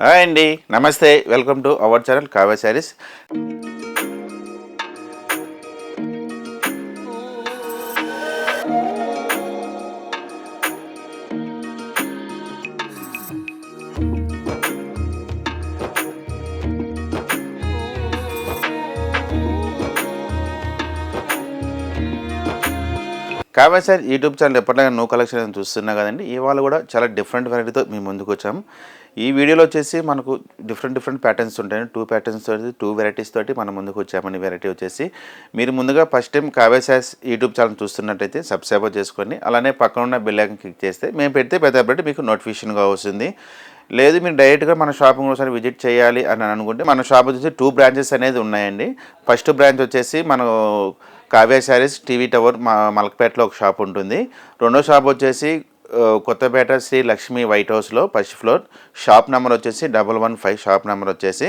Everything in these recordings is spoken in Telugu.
హాయ్ అండి, నమస్తే. Welcome to our channel Kavya Sarees. Kavya Saree YouTube channel ఎప్పటిలాగా న్యూ కలెక్షన్ చూస్తున్నా కదండి. ఇవాళ కూడా చాలా డిఫరెంట్ వెరైటీతో మీ ముందుకు వచ్చాము. ఈ వీడియోలో వచ్చేసి మనకు డిఫరెంట్ ప్యాటర్న్స్ ఉంటాయి. 2 ప్యాటర్న్స్ తోటి 2 వెరైటీస్ తోటి మనం ముందుకు వచ్చామని. వెరైటీ వచ్చేసి మీరు ముందుగా first time Kavya saris YouTube channel చూస్తున్నట్టయితే సబ్స్క్రైబ్ చేసుకొని అలానే పక్కన ఉన్న బెల్ ఐకాన్ క్లిక్ చేస్తే మేము పెడితే పెద్ద మీకు నోటిఫికేషన్గా వస్తుంది. లేదు మీరు డైరెక్ట్గా మన షాపింగ్ ఒకసారి విజిట్ చేయాలి అని అనుకుంటే మన షాప్ వచ్చేసి 2 బ్రాంచెస్ అనేది ఉన్నాయండి. ఫస్ట్ బ్రాంచ్ వచ్చేసి మనం కావ్య శారీస్ టీవీ టవర్ మలక్పేటలో ఒక షాప్ ఉంటుంది. రెండో షాప్ వచ్చేసి కొత్తపేట శ్రీ లక్ష్మీ వైట్ హౌస్లో ఫస్ట్ ఫ్లోర్. షాప్ నెంబర్ వచ్చేసి 115. షాప్ నెంబర్ వచ్చేసి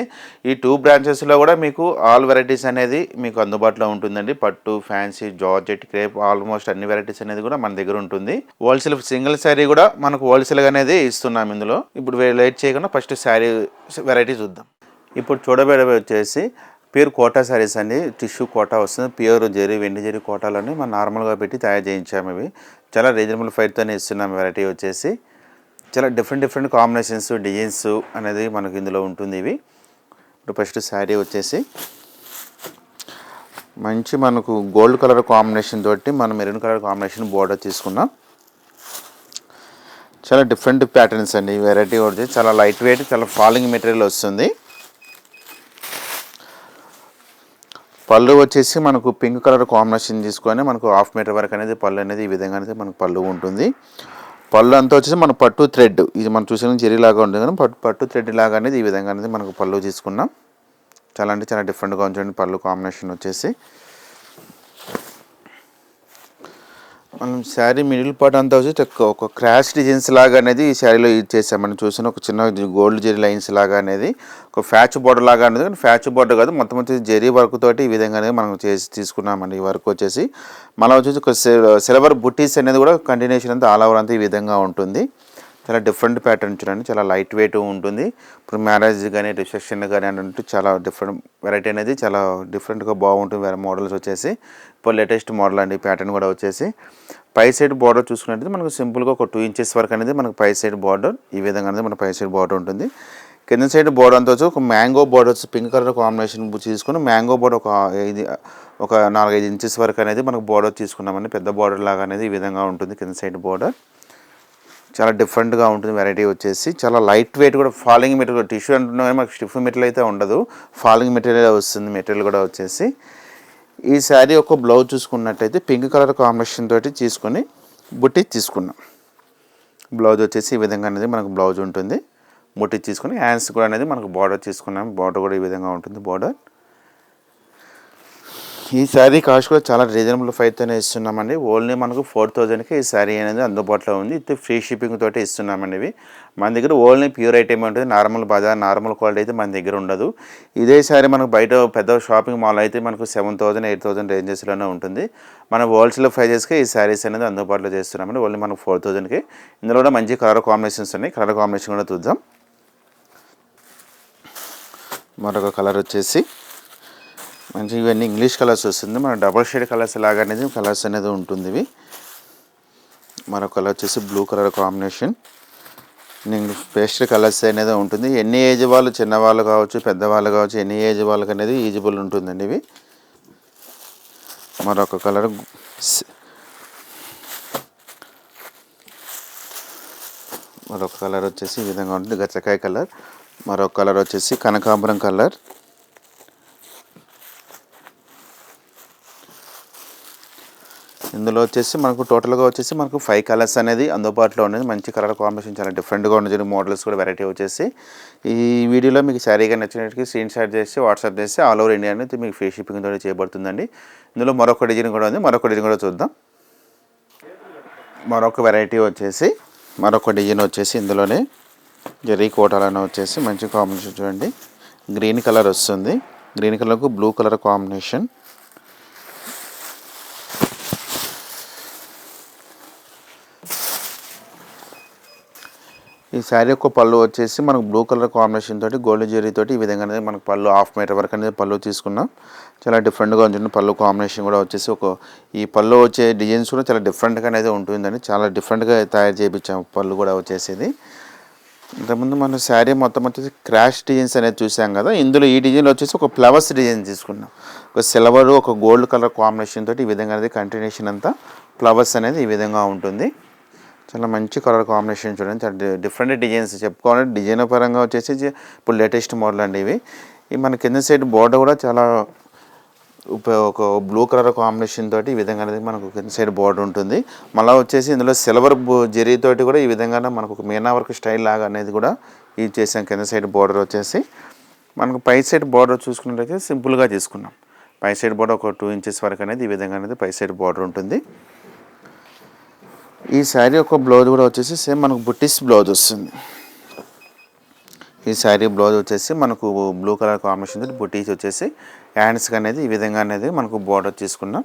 ఈ 2 బ్రాంచెస్లో కూడా మీకు ఆల్ వెరైటీస్ అనేది మీకు అందుబాటులో ఉంటుందండి. పట్టు, ఫ్యాన్సీ, జార్జెట్, క్రేప్ ఆల్మోస్ట్ అన్ని వెరైటీస్ అనేది కూడా మన దగ్గర ఉంటుంది. హోల్సేల్ సింగిల్ శారీ కూడా మనకు హోల్సేల్గా అనేది ఇస్తున్నాం ఇందులో. ఇప్పుడు లేట్ చేయకుండా ఫస్ట్ శారీ వెరైటీ చూద్దాం. ఇప్పుడు చూడబోయే వచ్చేసి ప్యూర్ కోటా శారీస్ అండి. టిష్యూ కోటా వస్తుంది. ప్యూర్ జరీ, వెండి జరీ కోటాలని మనం నార్మల్గా పెట్టి తయారు చేయించాము. ఇవి చాలా రీజనబుల్ ఫైర్తోనే ఇస్తున్నాం. వెరైటీ వచ్చేసి చాలా డిఫరెంట్ కాంబినేషన్స్, డిజైన్స్ అనేది మనకు ఇందులో ఉంటుంది. ఇవి ఇప్పుడు ఫస్ట్ శారీ వచ్చేసి మంచి మనకు గోల్డ్ కలర్ కాంబినేషన్ తోటి మనం మెరూన్ కలర్ కాంబినేషన్ బోర్డర్ తీసుకున్నాం. చాలా డిఫరెంట్ ప్యాటర్న్స్ అండి. ఈ వెరైటీ వచ్చి చాలా లైట్ వెయిట్, చాలా ఫాలింగ్ మెటీరియల్ వస్తుంది. పళ్ళు వచ్చేసి మనకు పింక్ కలర్ కాంబినేషన్ తీసుకొని మనకు 1/2 మీటర్ వరకు అనేది పళ్ళు అనేది ఈ విధంగా అనేది మనకు పళ్ళు ఉంటుంది. పళ్ళు అంతా వచ్చేసి మన పట్టు థ్రెడ్, ఇది మనం చూసిన జెరీ లాగా ఉంటుంది కానీ పట్టు థ్రెడ్ లాగా అనేది ఈ విధంగా అనేది మనకు పళ్ళు తీసుకున్నాం. చాలా అంటే చాలా డిఫరెంట్గా ఉంటుంది పళ్ళు కాంబినేషన్ వచ్చేసి. మనం శారీ మిడిల్ పార్ట్ అంతా వచ్చి ఒక క్రాష్ డిజైన్స్ లాగా అనేది ఈ శారీలో యూజ్ చేసాం. మనం చూసిన ఒక చిన్న గోల్డ్ జెరీ లైన్స్ లాగా అనేది ఒక ఫ్యాచ్ బోర్డర్ లాగా అనేది, కానీ ఫ్యాచ్ బోర్డర్ కాదు, మొత్తం వచ్చేసి జెరీ వర్క్ తోటి ఈ విధంగా అనేది మనం చేసి తీసుకున్నామండి. ఈ వర్క్ వచ్చేసి మళ్ళీ వచ్చేసి ఒక సిల్వర్ బుట్టీస్ అనేది కూడా కంటిన్యూషన్ అంతా ఆల్ ఓవర్ అంతా ఈ విధంగా ఉంటుంది. చాలా డిఫరెంట్ ప్యాటర్న్ చూడండి, చాలా లైట్ వెయిట్ ఉంటుంది. ఇప్పుడు మ్యారేజ్ కానీ రిసెప్షన్ కానీ అంటే చాలా డిఫరెంట్ వెరైటీ అనేది చాలా డిఫరెంట్గా బాగుంటుంది. వేరే మోడల్స్ వచ్చేసి ఇప్పుడు లేటెస్ట్ మోడల్ అండి. ప్యాటర్న్ కూడా వచ్చేసి పై సైడ్ బార్డర్ చూసుకున్నట్లయితే మనకు సింపుల్గా ఒక 2 ఇంచెస్ వరకు అనేది మనకు పై సైడ్ బార్డర్ ఈ విధంగా అనేది మన పై సైడ్ బార్డర్ ఉంటుంది. కింద సైడ్ బార్డర్ అంతా వచ్చి ఒక మ్యాంగో బార్డర్ వచ్చి పింక్ కలర్ కాంబినేషన్ తీసుకుని మ్యాంగో బార్డర్ ఒక 4-5 ఇంచెస్ వరకు అనేది మనకు బార్డర్ తీసుకున్నామండి. పెద్ద బార్డర్ లాగా అనేది ఈ విధంగా ఉంటుంది కింద సైడ్ బార్డర్. చాలా డిఫరెంట్గా ఉంటుంది వెరైటీ వచ్చేసి. చాలా లైట్ వెయిట్ కూడా, ఫాలింగ్ మెటీరియల్. టిష్యూ అంటున్నా కానీ మనకు స్టిఫ్ మెటీరియల్ అయితే ఉండదు, ఫాలింగ్ మెటీరియల్ వస్తుంది. మెటీరియల్ కూడా వచ్చేసి ఈ శారీ ఒక బ్లౌజ్ చూసుకున్నట్టయితే పింక్ కలర్ కాంబినేషన్ తోటి తీసుకొని బుట్టి తీసుకున్నాం. బ్లౌజ్ వచ్చేసి ఈ విధంగా అనేది మనకు బ్లౌజ్ ఉంటుంది. బుట్టి తీసుకొని హ్యాండ్స్ కూడా అనేది మనకు బార్డర్ తీసుకున్నాం. బార్డర్ కూడా ఈ విధంగా ఉంటుంది బార్డర్. ఈ శారీ కాస్ట్ కూడా చాలా రీజనబుల్ ప్రైస్తోనే ఇస్తున్నామండి. ఓన్లీ మనకు 4000కి ఈ శారీ అనేది అందుబాటులో ఉంది. ఇది ఫ్రీ షిప్పింగ్ తోటి ఇస్తున్నామండి. ఇవి మన దగ్గర ఓన్లీ ప్యూర్ ఐటమ్ ఉంటుంది. నార్మల్ బజార్ నార్మల్ క్వాలిటీ అయితే మన దగ్గర ఉండదు. ఇదే శారీ మనకు బయట పెద్ద షాపింగ్ మాల్ అయితే మనకు 7000, 8000 రేంజెస్లోనే ఉంటుంది. మనం హోల్సేల్ ప్రైజెస్కి ఈ శారీస్ అనేది అందుబాటులో చేస్తున్నామండి. ఓన్లీ మనకు 4000కి. ఇందులో కూడా మంచి కలర్ కాంబినేషన్స్ ఉన్నాయి. కలర్ కాంబినేషన్ కూడా చూద్దాం. మరొక కలర్ వచ్చేసి మంచి ఇవన్నీ ఇంగ్లీష్ కలర్స్ వస్తుంది. మన డబల్ షేడ్ కలర్స్ లాగా అనేది కలర్స్ అనేది ఉంటుంది. ఇవి మరొక కలర్ వచ్చేసి blue colour combination, pastel colours అనేది ఉంటుంది. ఎన్ని ఏజ్ వాళ్ళు, చిన్నవాళ్ళు కావచ్చు, పెద్దవాళ్ళు కావచ్చు, ఎన్ని ఏజ్ వాళ్ళకి అనేది ఈజిబుల్ ఉంటుందండి. ఇవి మరొక కలర్ వచ్చేసి ఈ విధంగా ఉంటుంది, గచ్చకాయ కలర్. మరొక కలర్ వచ్చేసి కనకాంబరం కలర్. ఇందులో వచ్చేసి మనకు టోటల్గా వచ్చేసి మనకు 5 కలర్స్ అనేది అందుబాటులో ఉండేది. మంచి కలర్ కాంబినేషన్ చాలా డిఫరెంట్గా ఉండేది. మోడల్స్ కూడా వెరైటీ వచ్చేసి ఈ వీడియోలో మీకు శారీగా నచ్చినట్టుగా స్క్రీన్ షాట్ చేసి వాట్సాప్ చేసి ఆల్ ఓవర్ ఇండియా అనేది మీకు ఫ్రీ షిప్పింగ్ తోటి చేయబడుతుందండి. ఇందులో మరొక డిజైన్ కూడా ఉంది. మరొక డిజైన్ కూడా చూద్దాం. మరొక వెరైటీ వచ్చేసి మరొక డిజైన్ వచ్చేసి ఇందులోనే జరీ కోటాలను వచ్చేసి మంచి కాంబినేషన్ చూడండి. గ్రీన్ కలర్ వస్తుంది. గ్రీన్ కలర్కు బ్లూ కలర్ కాంబినేషన్. ఈ శారీ యొక్క పళ్ళు వచ్చేసి మనకు బ్లూ కలర్ కాంబినేషన్ తోటి గోల్డ్ జెరీ తోటి ఈ విధంగా అనేది మనకు పళ్ళు హాఫ్ మీటర్ వరకు అనేది పళ్ళు తీసుకున్నాం. చాలా డిఫరెంట్గా ఉంటుంది. పళ్ళు కాంబినేషన్ కూడా వచ్చేసి ఈ పళ్ళు వచ్చే డిజైన్స్ కూడా చాలా డిఫరెంట్గా అనేది ఉంటుందండి. చాలా డిఫరెంట్గా తయారు చేయించాము పళ్ళు కూడా వచ్చేసేది. ఇంతకుముందు మనం శారీ మొత్తం వచ్చేసి క్రాష్ డిజైన్స్ అనేది చూసాం కదా. ఇందులో ఈ డిజైన్లో వచ్చేసి ఒక ఫ్లవర్స్ డిజైన్ తీసుకున్నాం. ఒక సిల్వర్ ఒక గోల్డ్ కలర్ కాంబినేషన్ తోటి ఈ విధంగా అనేది కంటిన్యూషన్ అంతా ఫ్లవర్స్ అనేది ఈ విధంగా ఉంటుంది. చాలా మంచి కలర్ కాంబినేషన్ చూడండి. చాలా డిఫరెంట్ డిజైన్స్ చెప్పుకోవాలంటే డిజైన్ పరంగా వచ్చేసి ఇప్పుడు లేటెస్ట్ మోడల్ అండి ఇవి. మన కింద సైడ్ బోర్డర్ కూడా చాలా ఒక బ్లూ కలర్ కాంబినేషన్ తోటి ఈ విధంగా అనేది మనకు కింద సైడ్ బోర్డర్ ఉంటుంది. మళ్ళీ వచ్చేసి ఇందులో సిల్వర్ జెరీ తోటి కూడా ఈ విధంగా మనకు ఒక మీనా వర్క్ స్టైల్ లాగా అనేది కూడా ఇది చేసాం. కింద సైడ్ బోర్డర్ వచ్చేసి మనకు పై సైడ్ బోర్డర్ చూసుకున్నట్లయితే సింపుల్గా తీసుకున్నాం. పై సైడ్ బోర్డర్ ఒక 2 ఇంచెస్ వరకు అనేది ఈ విధంగా అనేది పై సైడ్ బోర్డర్ ఉంటుంది. ఈ శారీ యొక్క బ్లౌజ్ కూడా వచ్చేసి సేమ్ మనకు బుట్టీస్ బ్లౌజ్ వస్తుంది. ఈ శారీ బ్లౌజ్ వచ్చేసి మనకు బ్లూ కలర్ కాంబినేషన్ తోటి బుట్టీస్ వచ్చేసి హ్యాండ్స్కి అనేది ఈ విధంగా అనేది మనకు బార్డర్ తీసుకున్నాం.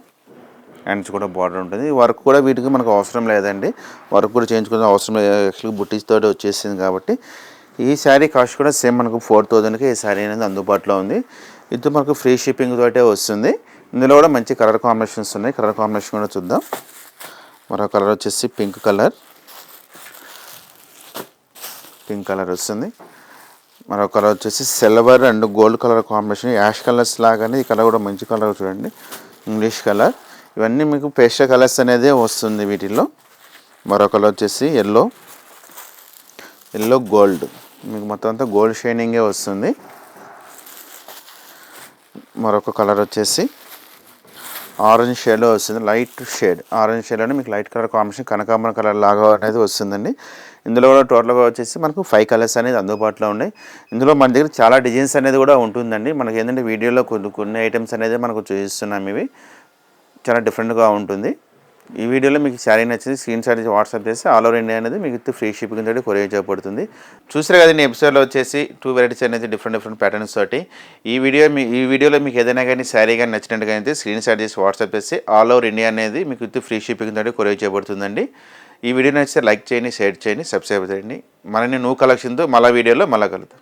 హ్యాండ్స్ కూడా బార్డర్ ఉంటుంది. వర్క్ కూడా వీటికి మనకు అవసరం లేదండి. వర్క్ కూడా చేయించుకునే అవసరం లేదు. యాక్చువల్గా బుట్టీస్ తోటి వచ్చేసింది కాబట్టి ఈ శారీ కాస్ట్ కూడా సేమ్ మనకు 4000కి ఈ శారీ అనేది అందుబాటులో ఉంది. ఇది మనకు ఫ్రీ షిప్పింగ్ తోటే వస్తుంది. ఇందులో కూడా మంచి కలర్ కాంబినేషన్స్ ఉన్నాయి. కలర్ కాంబినేషన్ కూడా చూద్దాం. మరో కలర్ వచ్చేసి పింక్ కలర్ వస్తుంది. మరో కలర్ వచ్చేసి silver and gold colour combination ash colours లాగానే ఈ కలర్ కూడా మంచి కలర్ చూడండి. English colour. ఇవన్నీ మీకు పేస్టల్ కలర్స్ అనేది వస్తుంది వీటిల్లో. మరో కలర్ వచ్చేసి ఎల్లో గోల్డ్, మీకు మొత్తం అంతా గోల్డ్ షైనింగే వస్తుంది. మరొక కలర్ వచ్చేసి ఆరెంజ్ షేడ్లో వస్తుంది. లైట్ షేడ్ ఆరెంజ్ షేడ్లోనే మీకు లైట్ కలర్ కాంబినేషన్ కనకాంబరం కలర్ లాగా అనేది వస్తుందండి. ఇందులో కూడా టోటల్గా వచ్చేసి మనకు 5 కలర్స్ అనేది అందుబాటులో ఉన్నాయి. ఇందులో మన దగ్గర చాలా డిజైన్స్ అనేది కూడా ఉంటుందండి. మనకి ఏంటంటే వీడియోలో కొన్ని ఐటమ్స్ అనేది మనకు చూపిస్తున్నాం. ఇవి చాలా డిఫరెంట్గా ఉంటుంది. ఈ వీడియోలో మీకు శారీ నచ్చింది స్క్రీన్ షాట్ చేసి వాట్సాప్ చేసి ఆల్ ఓవర్ ఇండియా అనేది మీకు ఫ్రీ షిప్పింగ్ తోటి కొరియర్ చేయబడుతుంది. చూసారు కదండి ఎపిసోడ్లో వచ్చేసి 2 వెరైటీస్ అనేది డిఫరెంట్ ప్యాటర్న్స్ తోటి. ఈ వీడియోలో మీకు ఏదైనా కానీ శారీ కానీ నచ్చినట్టుగా అయితే స్క్రీన్ షాట్ చేసి వాట్సాప్ చేసి ఆల్ ఓవర్ ఇండియా అనేది మీకు ఫ్రీ షిప్పింగ్ తోటి కొరియర్ చేయబడుతుందండి. ఈ వీడియో నచ్చితే లైక్ చేయండి, షేర్ చేయండి, సబ్స్క్రైబ్ చేయండి. మరిన్ని న్యూ కలెక్షన్తో మళ్ళీ వీడియోలో మళ్ళీ కలుద్దాం.